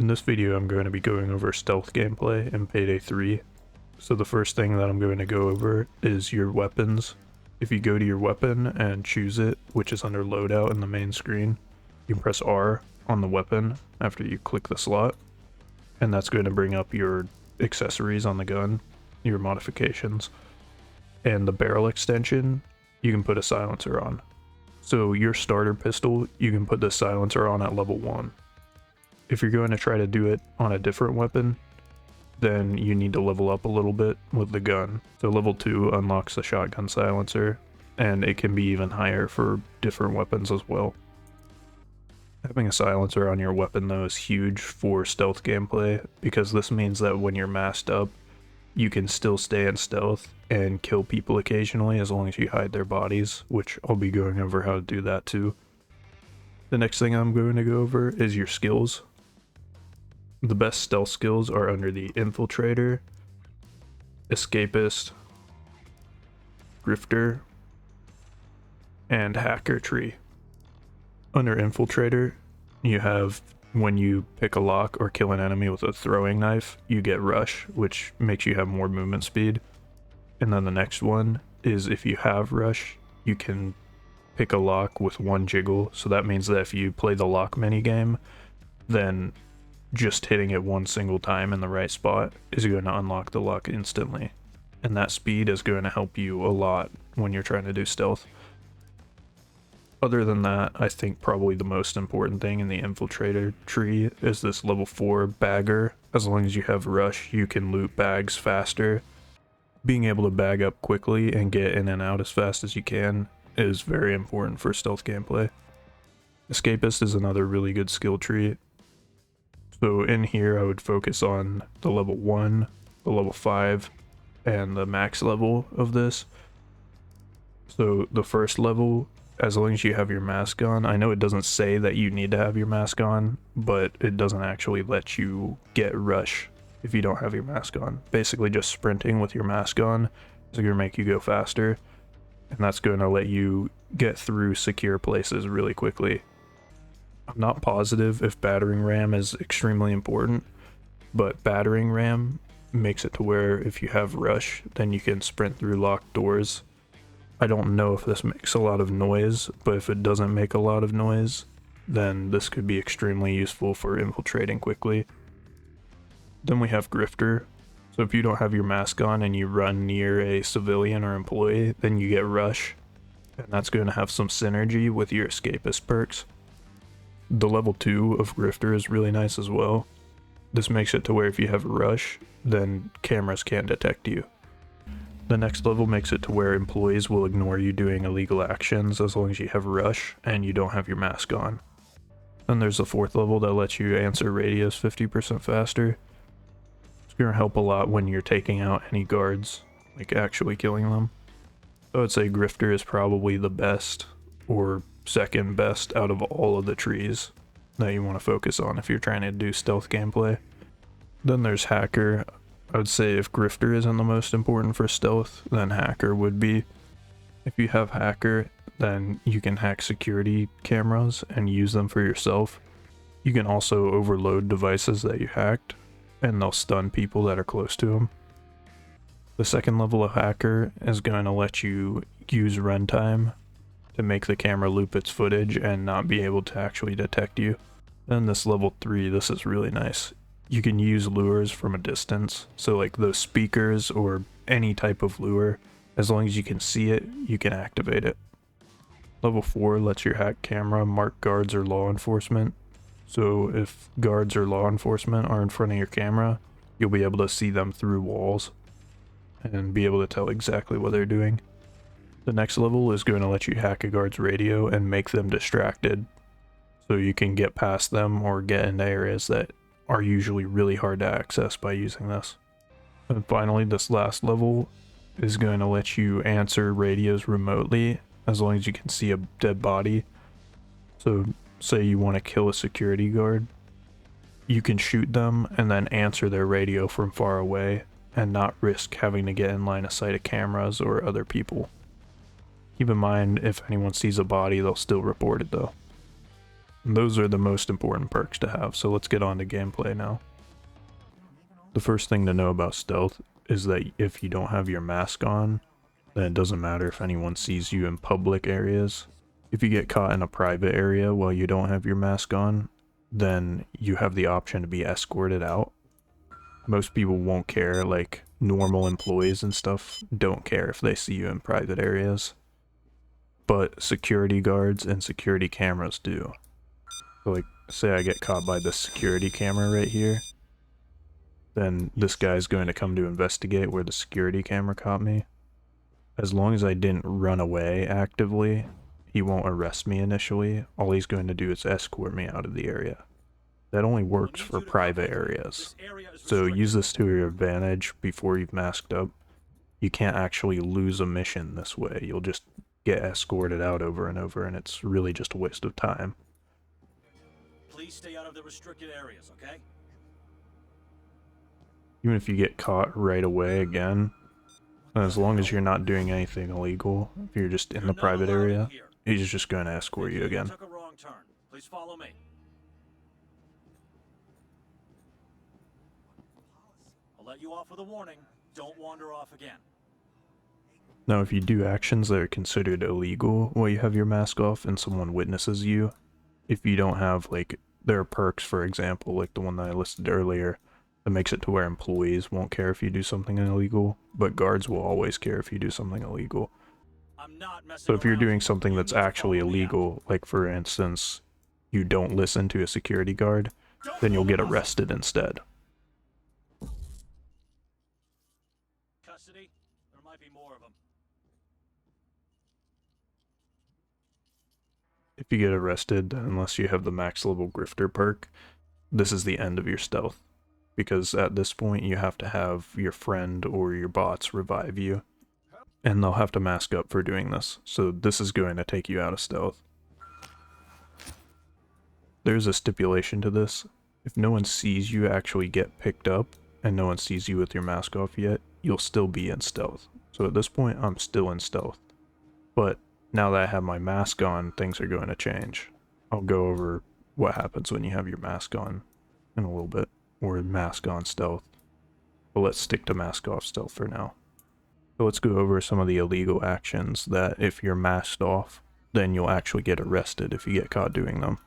In this video I'm going to be going over stealth gameplay in Payday 3. So the first thing that I'm going to go over is your weapons. If you go to your weapon and choose it, which is under loadout in the main screen, you can press R on the weapon after you click the slot, and that's going to bring up your accessories on the gun, your modifications, and the barrel extension you can put a silencer on. So your starter pistol, you can put the silencer on at level 1. If you're going to try to do it on a different weapon, then you need to level up a little bit with the gun. So level 2 unlocks the shotgun silencer, and it can be even higher for different weapons as well. Having a silencer on your weapon though is huge for stealth gameplay, because this means that when you're masked up, you can still stay in stealth and kill people occasionally as long as you hide their bodies, which I'll be going over how to do that too. The next thing I'm going to go over is your skills. The best stealth skills are under the Infiltrator, Escapist, Grifter, and Hacker tree. Under Infiltrator, you have when you pick a lock or kill an enemy with a throwing knife, you get Rush, which makes you have more movement speed. And then the next one is if you have Rush, you can pick a lock with 1 jiggle. So that means that if you play the lock minigame, then just hitting it one single time in the right spot is going to unlock the lock instantly. And that speed is going to help you a lot when you're trying to do stealth. Other than that, I think probably the most important thing in the Infiltrator tree is this level 4 bagger. As long as you have Rush, you can loot bags faster. Being able to bag up quickly and get in and out as fast as you can is very important for stealth gameplay. Escapist is another really good skill tree. So in here I would focus on the level 1, the level 5, and the max level of this. So the first level, as long as you have your mask on, I know it doesn't say that you need to have your mask on, but it doesn't actually let you get Rush if you don't have your mask on. Basically just sprinting with your mask on is going to make you go faster, and that's going to let you get through secure places really quickly. I'm not positive if battering ram is extremely important, but battering ram makes it to where if you have Rush, then you can sprint through locked doors. I don't know if this makes a lot of noise, but if it doesn't make a lot of noise, then this could be extremely useful for infiltrating quickly. Then we have Grifter. So if you don't have your mask on and you run near a civilian or employee, then you get Rush, and that's going to have some synergy with your Escapist perks. The level 2 of Grifter is really nice as well. This makes it to where if you have Rush, then cameras can't detect you. The next level makes it to where employees will ignore you doing illegal actions as long as you have Rush and you don't have your mask on. Then there's the 4th level that lets you answer radios 50% faster. It's going to help a lot when you're taking out any guards, like actually killing them. So I would say Grifter is probably the best, or second best out of all of the trees that you want to focus on if you're trying to do stealth gameplay. Then there's Hacker. I would say if Grifter isn't the most important for stealth, then Hacker would be. If you have Hacker, then you can hack security cameras and use them for yourself. You can also overload devices that you hacked, and they'll stun people that are close to them. The second level of Hacker is going to let you use runtime to make the camera loop its footage and not be able to actually detect you. Then this level 3, this is really nice. You can use lures from a distance, so like those speakers or any type of lure, as long as you can see it, you can activate it. Level 4 lets your hack camera mark guards or law enforcement, so if guards or law enforcement are in front of your camera, you'll be able to see them through walls and be able to tell exactly what they're doing. The next level is going to let you hack a guard's radio and make them distracted, so you can get past them or get into areas that are usually really hard to access by using this. And finally, this last level is going to let you answer radios remotely as long as you can see a dead body. So say you want to kill a security guard, you can shoot them and then answer their radio from far away and not risk having to get in line of sight of cameras or other people. Keep in mind, if anyone sees a body, they'll still report it though. Those are the most important perks to have, so let's get on to gameplay now. The first thing to know about stealth is that if you don't have your mask on, then it doesn't matter if anyone sees you in public areas. If you get caught in a private area while you don't have your mask on, then you have the option to be escorted out. Most people won't care, like normal employees and stuff don't care if they see you in private areas. But security guards and security cameras do. So like, say I get caught by this security camera right here, then this guy's going to come to investigate where the security camera caught me. As long as I didn't run away actively, he won't arrest me initially. All he's going to do is escort me out of the area. That only works for private areas. So use this to your advantage before you've masked up. You can't actually lose a mission this way. You'll just get escorted out over and over, and it's really just a waste of time. Please stay out of the restricted areas, okay? Even if you get caught right away again, as long as you're not doing anything illegal, if you're just in the private area, he's just going to escort you again. Took a wrong turn. Please follow me. I'll let you off with a warning. Don't wander off again. Now, if you do actions that are considered illegal while you have your mask off and someone witnesses you, if you don't have, like, there are perks, for example, like the one that I listed earlier, that makes it to where employees won't care if you do something illegal, but guards will always care if you do something illegal. So if you're doing something that's actually illegal, like for instance, you don't listen to a security guard, then you'll get arrested instead. Custody? There might be more of them. If you get arrested, unless you have the max level grifter perk, this is the end of your stealth. Because at this point you have to have your friend or your bots revive you. And they'll have to mask up for doing this. So this is going to take you out of stealth. There's a stipulation to this. If no one sees you actually get picked up, and no one sees you with your mask off yet, you'll still be in stealth. So at this point, I'm still in stealth. But now that I have my mask on, things are going to change. I'll go over what happens when you have your mask on in a little bit. Or mask on stealth. But let's stick to mask off stealth for now. So let's go over some of the illegal actions that if you're masked off, then you'll actually get arrested if you get caught doing them.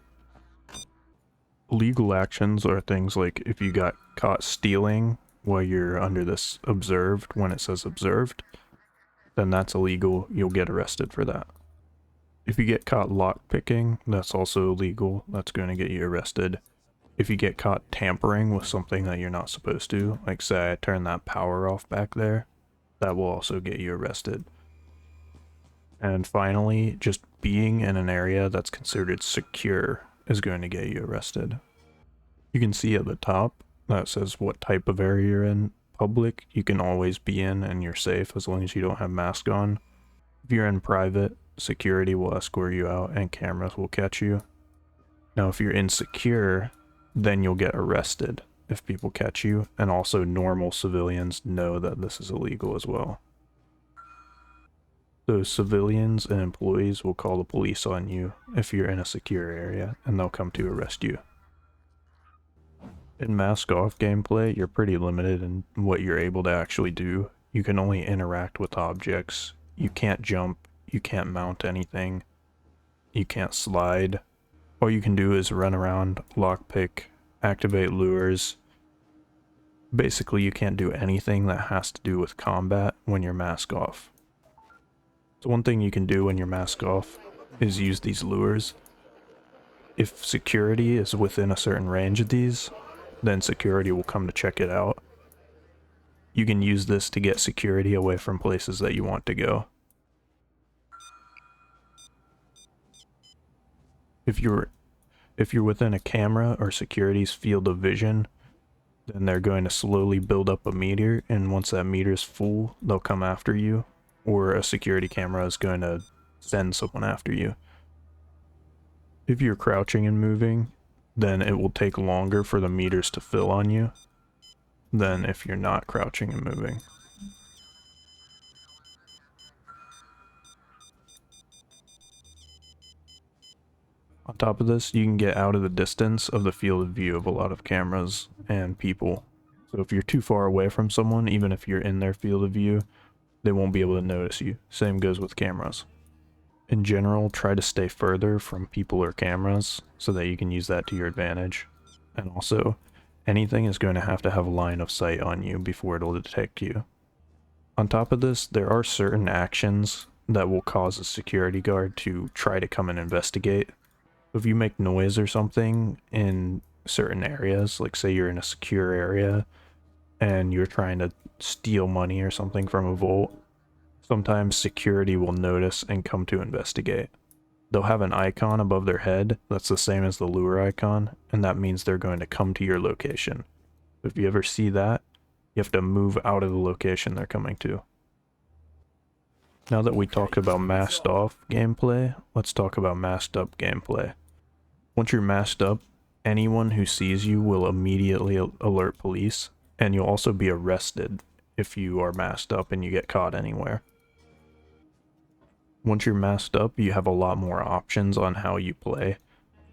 Illegal actions are things like if you got caught stealing while you're under this observed, when it says observed, then that's illegal, you'll get arrested for that. If you get caught lockpicking, that's also illegal, that's going to get you arrested. If you get caught tampering with something that you're not supposed to, like say I turn that power off back there, that will also get you arrested. And finally, just being in an area that's considered secure is going to get you arrested. You can see at the top that says what type of area you're in. Public, you can always be in and you're safe as long as you don't have mask on. If you're in private, security will escort you out and cameras will catch you. Now if you're insecure, then you'll get arrested if people catch you, and also normal civilians know that this is illegal as well. So civilians and employees will call the police on you if you're in a secure area, and they'll come to arrest you. In mask off gameplay, you're pretty limited in what you're able to actually do. You can only interact with objects, you can't jump, you can't mount anything, you can't slide. All you can do is run around, lockpick, activate lures. Basically, you can't do anything that has to do with combat when you're mask off. So one thing you can do when you're mask off is use these lures. If security is within a certain range of these, then security will come to check it out. You can use this to get security away from places that you want to go. If you're within a camera or security's field of vision, then they're going to slowly build up a meter, and once that meter is full, they'll come after you, or a security camera is going to send someone after you. If you're crouching and moving, then it will take longer for the meters to fill on you than if you're not crouching and moving. On top of this, you can get out of the distance of the field of view of a lot of cameras and people. So if you're too far away from someone, even if you're in their field of view, they won't be able to notice you. Same goes with cameras. In general, try to stay further from people or cameras so that you can use that to your advantage. And also, anything is going to have a line of sight on you before it'll detect you. On top of this, there are certain actions that will cause a security guard to try to come and investigate. If you make noise or something in certain areas, like say you're in a secure area and you're trying to steal money or something from a vault, sometimes security will notice and come to investigate. They'll have an icon above their head that's the same as the lure icon, and that means they're going to come to your location. If you ever see that, you have to move out of the location they're coming to. Now that we talked about masked off gameplay, let's talk about masked up gameplay. Once you're masked up, anyone who sees you will immediately alert police, and you'll also be arrested if you are masked up and you get caught anywhere. Once you're masked up, you have a lot more options on how you play.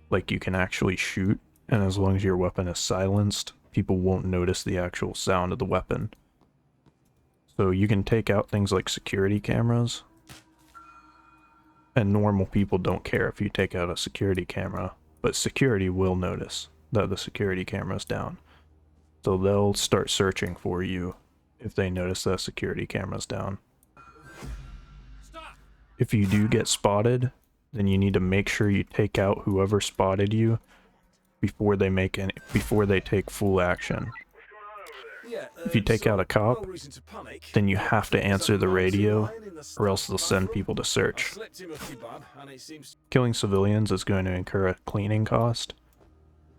Like you can actually shoot, and as long as your weapon is silenced, people won't notice the actual sound of the weapon. So you can take out things like security cameras, and normal people don't care if you take out a security camera, but security will notice that the security camera's down. So they'll start searching for you if they notice that security camera's down. If you do get spotted, then you need to make sure you take out whoever spotted you before they take full action. If you take out a cop, then you have to answer the radio, or else they'll send people to search. Killing civilians is going to incur a cleaning cost.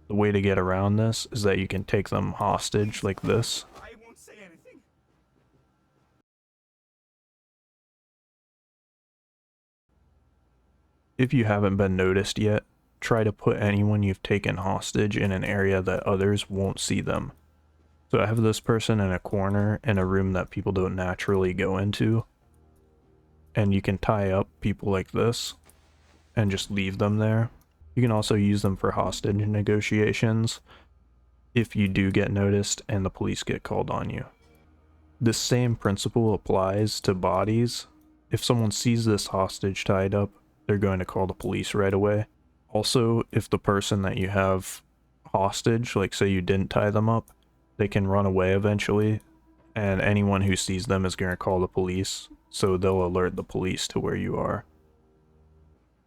The way to get around this is that you can take them hostage like this. If you haven't been noticed yet, try to put anyone you've taken hostage in an area that others won't see them. So I have this person in a corner in a room that people don't naturally go into. And you can tie up people like this and just leave them there. You can also use them for hostage negotiations if you do get noticed and the police get called on you. This same principle applies to bodies. If someone sees this hostage tied up, they're going to call the police right away. Also, if the person that you have hostage, like say you didn't tie them up, they can run away eventually, and anyone who sees them is going to call the police, so they'll alert the police to where you are.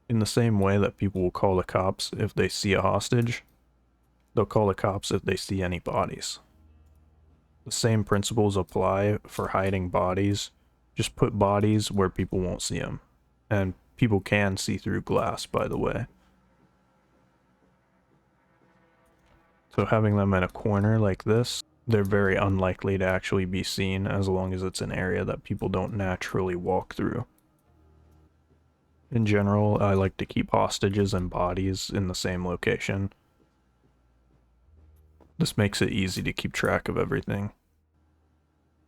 In the same way that people will call the cops if they see a hostage, they'll call the cops if they see any bodies. The same principles apply for hiding bodies. Just put bodies where people won't see them. And people can see through glass, by the way. So having them in a corner like this, they're very unlikely to actually be seen as long as it's an area that people don't naturally walk through. In general, I like to keep hostages and bodies in the same location. This makes it easy to keep track of everything.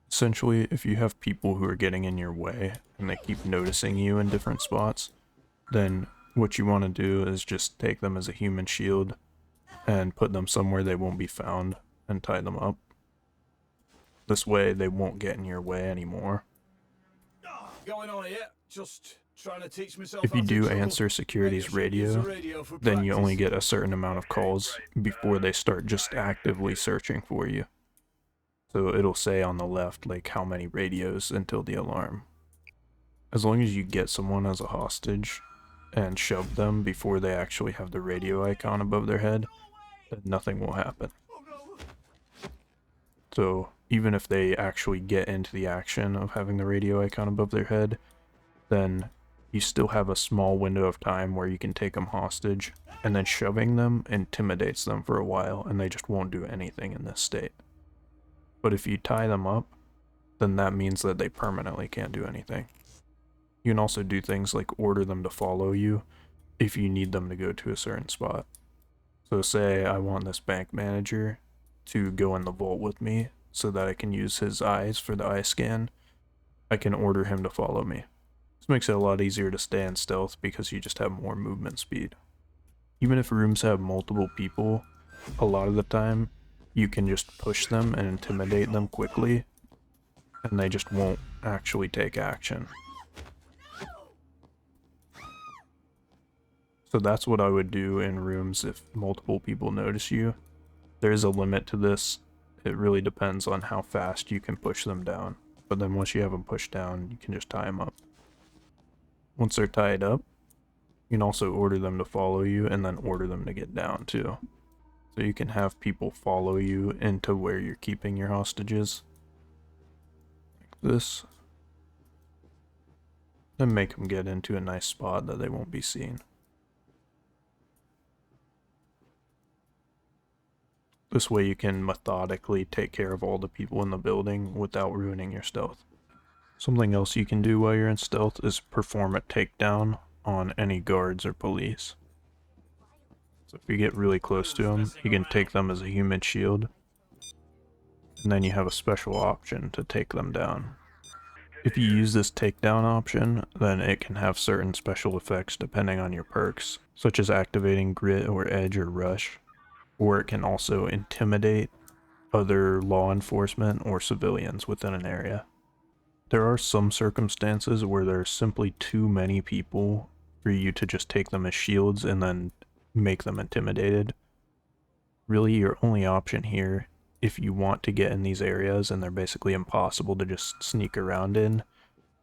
Essentially, if you have people who are getting in your way and they keep noticing you in different spots, then what you want to do is just take them as a human shield and put them somewhere they won't be found and tie them up. This way they won't get in your way anymore. Going on here, just trying to teach myself. If you do answer security's radio, then you only get a certain amount of calls before they start just actively searching for you. So it'll say on the left like how many radios until the alarm. As long as you get someone as a hostage and shove them before they actually have the radio icon above their head, then nothing will happen. So even if they actually get into the action of having the radio icon above their head, then you still have a small window of time where you can take them hostage, and then shoving them intimidates them for a while and they just won't do anything in this state. But if you tie them up, then that means that they permanently can't do anything. You can also do things like order them to follow you if you need them to go to a certain spot. So say I want this bank manager to go in the vault with me so that I can use his eyes for the eye scan. I can order him to follow me. This makes it a lot easier to stay in stealth because you just have more movement speed. Even if rooms have multiple people, a lot of the time you can just push them and intimidate them quickly, and they just won't actually take action. So that's what I would do in rooms if multiple people notice you. There is a limit to this. It really depends on how fast you can push them down. But then once you have them pushed down, you can just tie them up. Once they're tied up, you can also order them to follow you and then order them to get down too. So you can have people follow you into where you're keeping your hostages. Like this. Then make them get into a nice spot that they won't be seen. This way you can methodically take care of all the people in the building without ruining your stealth. Something else you can do while you're in stealth is perform a takedown on any guards or police. So if you get really close to them, you can take them as a human shield, and then you have a special option to take them down. If you use this takedown option, then it can have certain special effects depending on your perks, such as activating grit or edge or rush, or it can also intimidate other law enforcement or civilians within an area. There are some circumstances where there's simply too many people for you to just take them as shields and then make them intimidated. Really, your only option here, if you want to get in these areas and they're basically impossible to just sneak around in,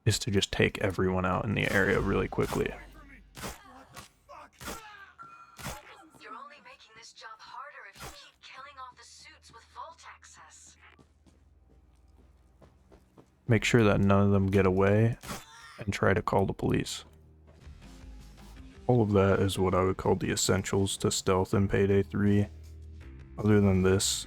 is to just take everyone out in the area really quickly. You're only making this job harder if you keep killing off the suits with vault access. Make sure that none of them get away and try to call the police. All of that is what I would call the essentials to stealth in Payday 3. Other than this,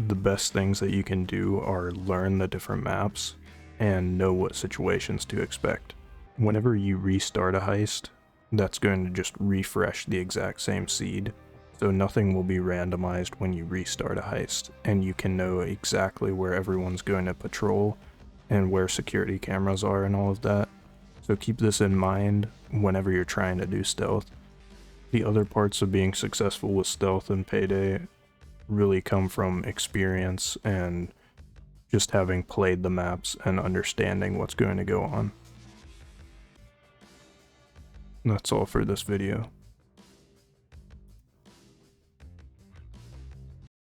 the best things that you can do are learn the different maps and know what situations to expect. Whenever you restart a heist, that's going to just refresh the exact same seed, so nothing will be randomized when you restart a heist, and you can know exactly where everyone's going to patrol and where security cameras are and all of that. So keep this in mind whenever you're trying to do stealth. The other parts of being successful with stealth in Payday really come from experience and just having played the maps and understanding what's going to go on. That's all for this video.